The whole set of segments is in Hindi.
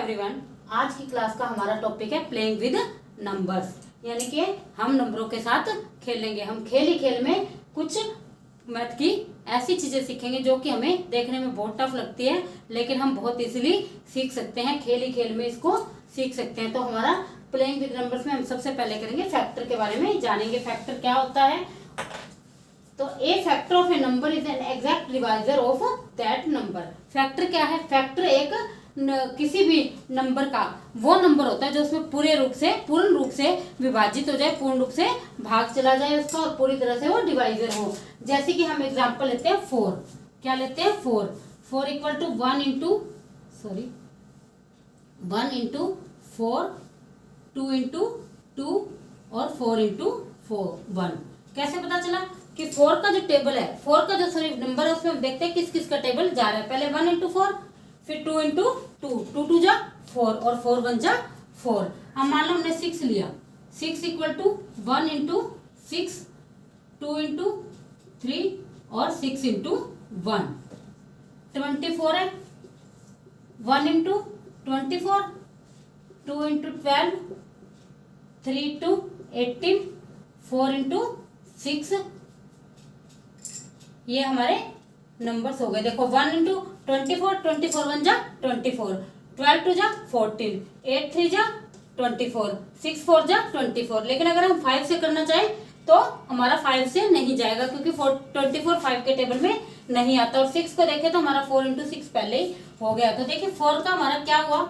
एवरीवन, आज की क्लास का हमारा टॉपिक है प्लेइंग विद नंबर्स, यानी कि हम नंबरों के साथ खेलेंगे। हम खेल ही खेल में कुछ मैथ की ऐसी चीजें सीखेंगे जो कि हमें देखने में बहुत टफ लगती है, लेकिन हम बहुत इजीली सीख सकते हैं। खेल ही खेल में इसको सीख सकते हैं। तो हमारा प्लेइंग विद नंबर्स में हम सबसे पहले करेंगे फैक्टर के बारे में जानेंगे। फैक्टर क्या होता है? तो a factor of a number is an exact divisor of that number. Factor क्या है? फैक्टर एक किसी भी नंबर का वो नंबर होता है जो उसमें पूर्ण रूप से विभाजित हो जाए, पूर्ण रूप से भाग चला जाए उसका, और पूरी तरह से वो डिवाइजर हो। जैसे कि हम एग्जांपल लेते हैं 4। क्या लेते हैं? 4 इक्वल टू 1 इंटू 4, 2 इंटू 2 और 4 इंटू 1। कैसे पता चला कि 4 का जो टेबल है, 4 का जो नंबर है उसमें हम देखते हैं किस किस का टेबल जा रहा है। पहले 1 इंटू 4, फिर 2 इंटू 2, 2 जा 4 और 4 1 जा 4। हम मान लो हमने 6 लिया, 6 इक्वल टू 1 इंटू 6, 2 इंटू 3 और 6 इंटू 1। 24 है, 1 इंटू 24, 2 इंटू 12, 3 इंटू 18, 4 इंटू 6। ये हमारे नंबर्स हो गए। देखो 1 इंटू 24, 24 1 जा 24, 12 2 जा 14, 8 3 जा 24, 6 4 जा 24। लेकिन अगर हम 5 से करना चाहें तो हमारा 5 से नहीं जाएगा, क्योंकि 24 5 के टेबल में नहीं आता। और 6 को देखें तो हमारा 4 इंटू 6 पहले ही हो गया। तो देखिए 4 का हमारा क्या हुआ,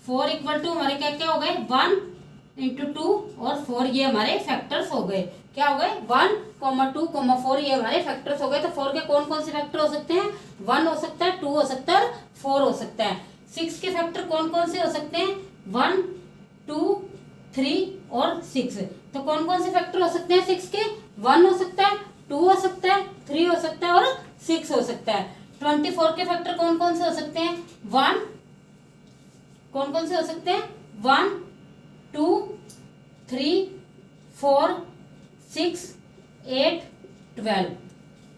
4 इक्वल टू हमारे क्या क्या हो गए, 1 इंटू 2 और 4। ये हमारे फैक्टर्स हो गए। क्या हो गए? 1, 2, 4 ये हमारे फैक्टर्स हो गए। तो 4 के कौन कौन से फैक्टर हो सकते हैं? 1 हो सकता है, 2 हो सकता है, 4 हो सकता है। 6 के फैक्टर कौन कौन से हो सकते हैं? 1, 2, 3 और 6। तो कौन कौन से फैक्टर हो सकते हैं 6 के? 1 हो सकता है, 2 हो सकता है, 3 हो सकता है और 6 हो सकता है। 24 के फैक्टर कौन कौन से हो सकते हैं? 1, कौन कौन से हो सकते हैं? 1, 2, 3, 4, 6, 8, 12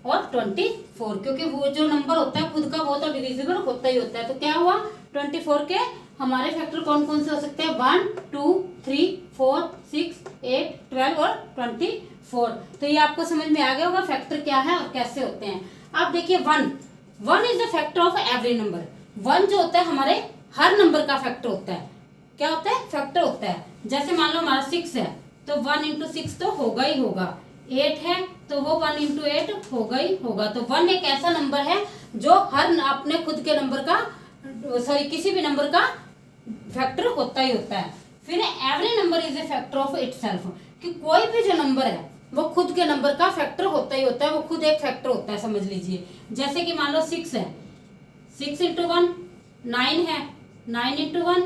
और 24। क्योंकि वो जो नंबर होता है खुद का वो तो डिविजिबल होता ही होता है। तो क्या हुआ, 24 के हमारे फैक्टर कौन कौन से हो सकते हैं? 1, 2, 3, 4, 6, 8, 12 और 24। तो ये आपको समझ में आ गया होगा फैक्टर क्या है और कैसे होते हैं। अब देखिए 1 is the factor of every number. 1 जो होता है हमारे हर नंबर का फैक्टर होता है। क्या होता है? फैक्टर होता है। जैसे मान लो हमारा 6 है तो 1 इंटू 6 तो होगा ही होगा। 8 है तो वो 1 इंटू 8 होगा ही होगा। तो 1 एक ऐसा नंबर है जो हर अपने खुद के नंबर का किसी भी नंबर का फैक्टर होता ही होता है। फिर every number is a factor of itself, कि कोई भी जो नंबर है वो खुद के नंबर का फैक्टर होता ही होता है। वो खुद एक फैक्टर होता है, समझ लीजिए। जैसे कि मान लो 6 है, 6 इंटू 1 9 है, 9 इंटू 1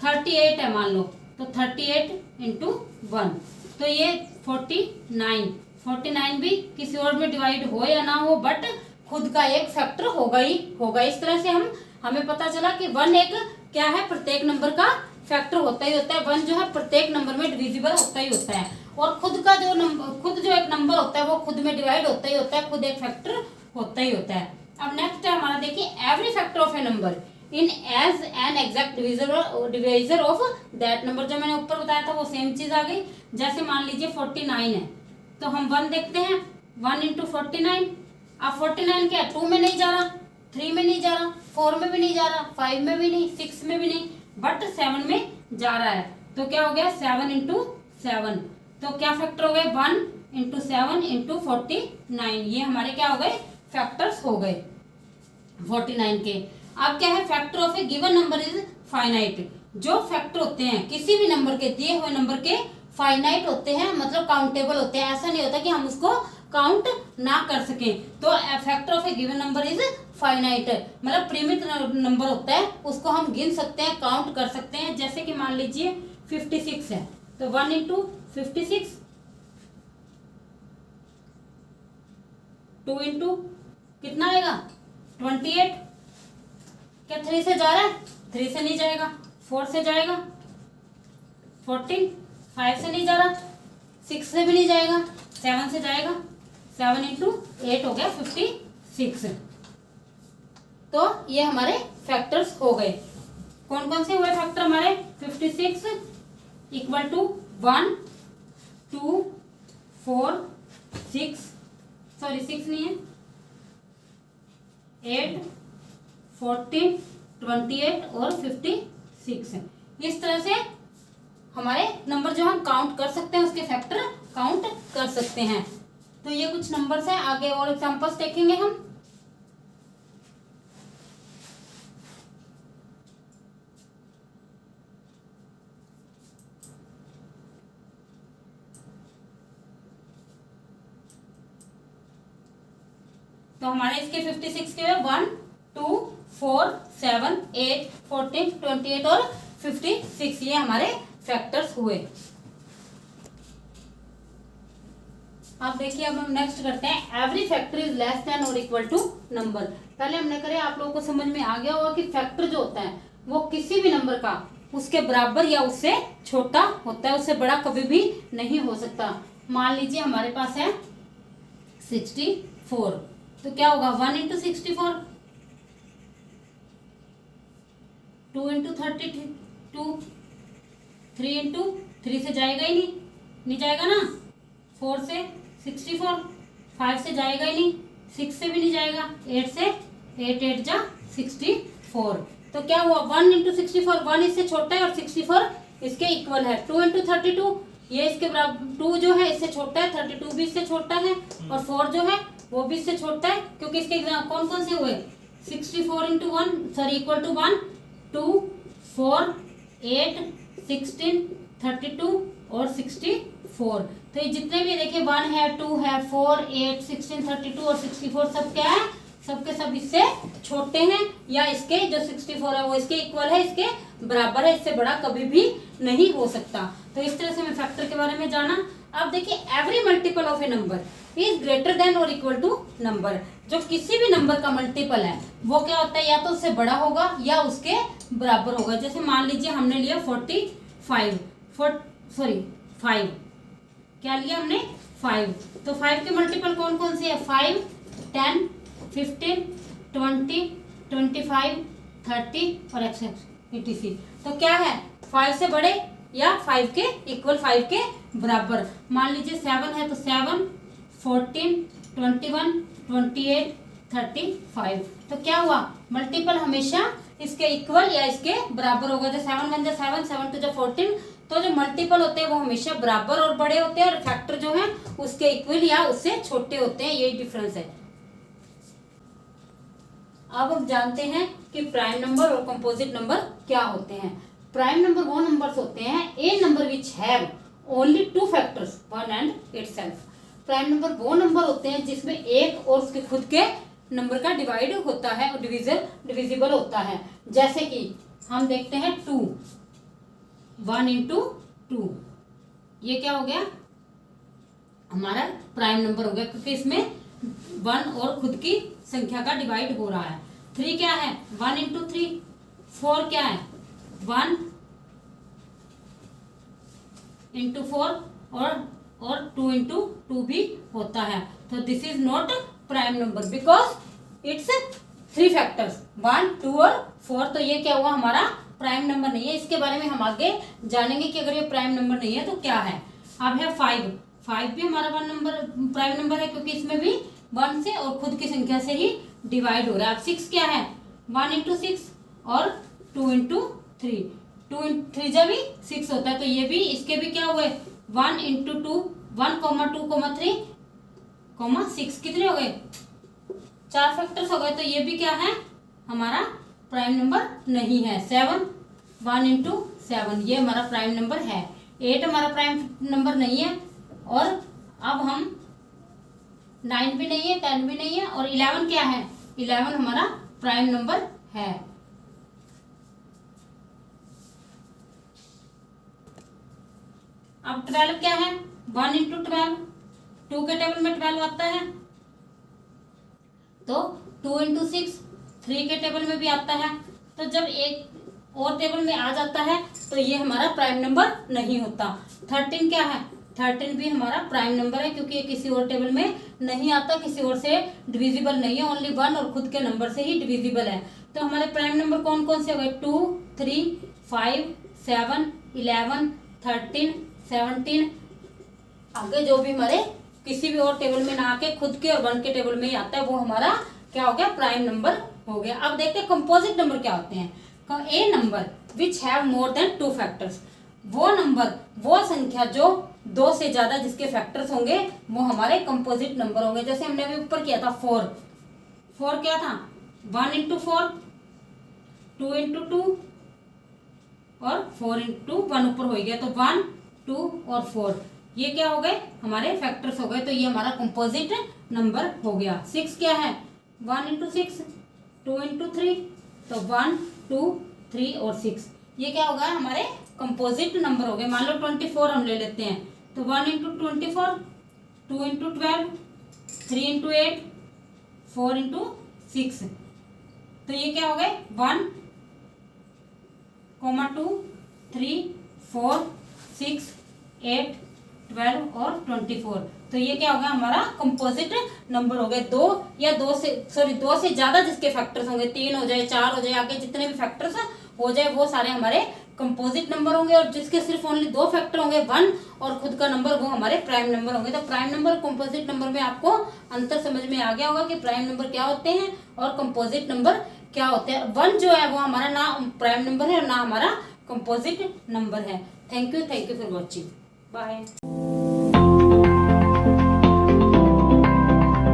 38 है मान लो, तो 38 इंटू 1 तो ये 49 भी किसी और में डिवाइड हो या ना हो, बट खुद का एक फैक्टर होगा ही होगा। इस तरह से हमें पता चला कि 1 एक क्या है, प्रत्येक नंबर का फैक्टर होता ही होता है। 1 जो है प्रत्येक नंबर में डिविजिबल होता ही होता है। और खुद जो एक नंबर होता है वो खुद में डिवाइड होता ही होता है, खुद एक फैक्टर होता ही होता है। अब नेक्स्ट है हमारा, देखिए every factor of a number in is an exact divisor of that number. जो मैंने ऊपर बताया था वो सेम चीज आ गई। जैसे मान लीजिए 49 है तो हम 1 देखते हैं, 1 इंटू 49। अब 49 क्या 2 में नहीं जा रहा, 3 में नहीं जा रहा, 4 में भी नहीं जा रहा, 5 में भी नहीं, 6 में भी नहीं, बट 7 में जा रहा है। तो क्या हो गया 7 इंटू 7। तो क्या फैक्टर हो गए? 1 इंटू 7 इंटू 49। ये हमारे क्या हो गए? फैक्टर्स हो गए 49 के। अब क्या है? Factor of A given number is finite. जो फैक्टर होते हैं किसी भी नंबर के, दिए हुए नंबर के, फाइनाइट होते हैं, मतलब काउंटेबल होते हैं। ऐसा नहीं होता कि हम उसको काउंट ना कर सकें। तो factor of A given number is finite, मतलब परिमित नंबर होता है, उसको हम गिन सकते हैं, काउंट कर सकते हैं। जैसे कि मान लीजिए 56 है तो 1 इंटू 56, 2 इंटू कितना आएगा 28। क्या 3 से जा रहा है? 3 से नहीं जाएगा। 4 से जाएगा, 14, 5 से नहीं जा रहा, 6 से भी नहीं जाएगा, 7 से जाएगा, 7 इंटू 8 हो गया 56। तो ये हमारे फैक्टर्स हो गए। कौन कौन से हुए फैक्टर हमारे? 56 इक्वल टू 1 2 4 6, सॉरी 6 नहीं है, 8 14 28 और 56 है। इस तरह से हमारे नंबर जो हम काउंट कर सकते हैं, उसके फैक्टर काउंट कर सकते हैं। तो ये कुछ नंबर्स हैं, आगे और एग्जांपल्स देखेंगे हम। तो हमारे इसके 56 के 1 2 4 7 8 14 28 और 56 ये हमारे फैक्टर्स हुए। अब देखिए, अब हम नेक्स्ट करते हैं every factor is less than और इक्वल टू नंबर। पहले हमने करे, आप लोगों को समझ में आ गया होगा कि फैक्टर जो होता है वो किसी भी नंबर का उसके बराबर या उससे छोटा होता है, उससे बड़ा कभी भी नहीं हो सकता। मान लीजिए हमारे पास है 64, तो क्या होगा 1 इंटू 64, 2 इंटू 32, 3 इंटू 3 से जाएगा ही नहीं जाएगा ना, 4 से 64, 5 से जाएगा ही नहीं, 6 से भी नहीं जाएगा, 8 से 8 8 जा 64। तो क्या हुआ 1 इंटू 64, 1 इससे छोटा है और 64 इसके इक्वल है। 2 इंटू 32, ये इसके बराबर, 2 जो है इससे छोटा है, 32 भी इससे छोटा है, और 4 जो है वो भी इससे छोटा है, क्योंकि इसके एग्जाम कौन कौन से हुए 64 इंटू 1 सॉरी इक्वल टू 1 2 4 8 16 32 और 64। तो ये जितने भी देखिए 1 है 2 है 4 8 16 32 और 64 सब क्या है, सबके सब इससे छोटे हैं, या इसके जो 64 है वो इसके इक्वल है, इसके बराबर है, इससे बड़ा कभी भी नहीं हो सकता। तो इस तरह से हमें फैक्टर के बारे में जाना। अब देखिए every multiple of a number is greater than और इक्वल टू नंबर। जो किसी भी नंबर का मल्टीपल है वो क्या होता है, या तो उससे बड़ा होगा या उसके बराबर होगा। जैसे मान लीजिए हमने लिया 45 5, क्या लिया हमने 5, तो 5 के मल्टीपल कौन कौन से है 5 10 15 20 25 30 और etc। तो क्या है 5 से बड़े या 5 के इक्वल, 5 के बराबर। मान लीजिए 7 है तो 7 14 21 28 35। तो क्या हुआ मल्टीपल हमेशा इसके इक्वल या इसके बराबर होगा। जो 7 1 7 7 2 14, तो जो मल्टीपल होते हैं वो हमेशा बराबर और बड़े होते हैं, और फैक्टर जो है उसके इक्वल या उससे छोटे होते हैं, यही डिफरेंस है। अब हम जानते हैं कि प्राइम नंबर और कंपोजिट नंबर क्या होते हैं। प्राइम नंबर वो नंबर्स होते हैं a number which have only 2 factors 1 and itself. Prime number वो नंबर होते हैं जिसमें एक और उसके खुद के नंबर का डिवाइड होता है और डिविजिबल होता है। जैसे कि हम देखते हैं 2, 1 इंटू 2, ये क्या हो गया हमारा प्राइम नंबर हो गया, क्योंकि इसमें 1 और खुद की संख्या का डिवाइड हो रहा है। 3 क्या है 1 इंटू 3, 4 क्या है 1 इंटू 4 और 2 इंटू 2 भी होता है। तो this is not prime number because it's 3 factors 1 2 और 4। तो ये क्या हुआ हमारा प्राइम नंबर नहीं है। इसके बारे में हम आगे जानेंगे कि अगर ये प्राइम नंबर नहीं है तो क्या है। अब है 5 भी हमारा प्राइम नंबर है, क्योंकि इसमें भी 1 से और खुद की संख्या से ही डिवाइड हो रहा है। अब 6 क्या है 1 इंटू 6 और 2 इंटू 3, 2 इंटू 3 जब भी 6 होता है। तो ये भी इसके भी क्या हुए 1 इंटू 2 1 2 3 6 कितने हो गए 4 फैक्टर्स हो गए। तो ये भी क्या है हमारा प्राइम नंबर नहीं है। 7 1 इंटू 7 ये हमारा प्राइम नंबर है। 8 हमारा प्राइम नंबर नहीं है। और अब हम 9 भी नहीं है 10 भी नहीं है। और 11 क्या है 11 हमारा प्राइम नंबर है। अब 12 क्या है 1 इंटू 12, 2 के टेबल में 12 आता है। तो 2 इंटू 6 3 के टेबल में भी आता है। तो जब एक और टेबल में आ जाता है तो ये हमारा प्राइम नंबर नहीं होता। 13 क्या है 13 भी हमारा प्राइम नंबर है, क्योंकि ये किसी और टेबल में नहीं आता, किसी और से डिविजिबल नहीं है, ओनली 1 और खुद के नंबर से ही डिविजिबल है। तो हमारे प्राइम नंबर कौन कौन से हो गए, 2, 3, 5, 7, 11, 13, 17। आगे जो भी हमारे किसी भी और टेबल में ना आके खुद के और 1 के टेबल में ही आता है, वो हमारा क्या हो गया, प्राइम नंबर हो गया। अब देखते हैं कंपोजिट नंबर क्या होते हैं। A number which have more than 2 factors, वो नंबर, वो संख्या जो 2 से ज्यादा जिसके फैक्टर्स होंगे वो हमारे कंपोजिट नंबर होंगे। जैसे हमने अभी ऊपर किया था 4 क्या था, 1 into 4, 2 into 2 और 4 into 1 ऊपर हो गया, तो 1, 2 और 4 ये क्या हो गए, हमारे फैक्टर्स हो गए। तो ये हमारा कंपोजिट नंबर हो गया। 6 क्या है, 1 into 6, 2 into 3, तो 1, 2, 3 और 6 ये क्या होगा, हमारे कंपोजिट नंबर हो गए। मान लो 24 हम ले लेते हैं, तो 1 into 24, 2 into 12, 3 into 8, 4 into 6, तो ये क्या हो गए, 1, 2, 3, 4, 6, 8, 12 और 24। तो ये क्या होगा, हमारा कंपोजिट नंबर हो गए। 2 से ज्यादा जिसके फैक्टर्स होंगे, 3 हो जाए, 4 हो जाए, आगे जितने भी फैक्टर्स हो जाए वो सारे हमारे कंपोजिट नंबर होंगे। और जिसके सिर्फ ओनली 2 फैक्टर होंगे, 1 और खुद का नंबर, वो हमारे प्राइम नंबर होंगे। तो प्राइम नंबर और कंपोजिट नंबर में आपको अंतर समझ में आ गया होगा कि प्राइम नंबर क्या होते हैं और कंपोजिट नंबर क्या होते हैं। 1 जो है वो हमारा ना प्राइम नंबर है और ना हमारा कंपोजिट नंबर है। Thank you for watching, bye.